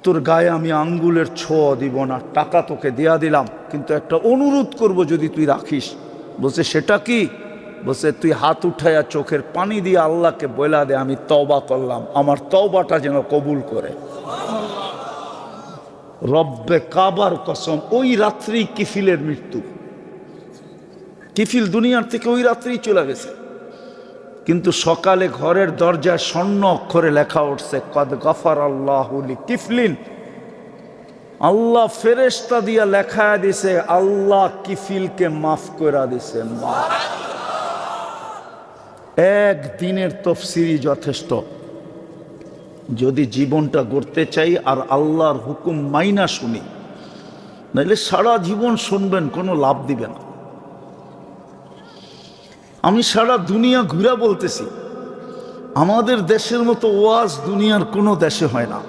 তোর গায়ে আমি আঙ্গুলের ছোঁয়া দিব না, টাকা তোকে দেয়া দিলাম, কিন্তু একটা অনুরোধ করব যদি তুই রাখিস। বলছে সেটা কি? বলছে তুই হাত উঠাইয়া চোখের পানি দিয়ে আল্লাহকে বলা দে আমি তওবা করলাম, আমার তওবাটা যেন কবুল করে। রব্বে কাবার কসম, ওই রাত্রি কিফিলের মৃত্যু। কিফিল দুনিয়ার থেকে ওই রাত্রি চলে গেছে, কিন্তু সকালে ঘরের দরজায় স্বর্ণ অক্ষরে লেখা উঠছে কদ গফার আল্লাহু লিকিফলিন। আল্লাহ ফেরেশতা দিয়া লেখা দিছে আল্লাহ কিফিলকে মাফ করে দিছেন। একদিনের তফসিরই যথেষ্ট যদি জীবনটা গড়তে চাই আর আল্লাহর হুকুম মাইনা শুনি, নাইলে সারা জীবন শুনবেন, কোনো লাভ দিবে না। আমি সারা দুনিয়া ঘুরে বলতেছি, আমাদের দেশের মতো ওয়াজ দুনিয়ার কোনো দেশে হয় না।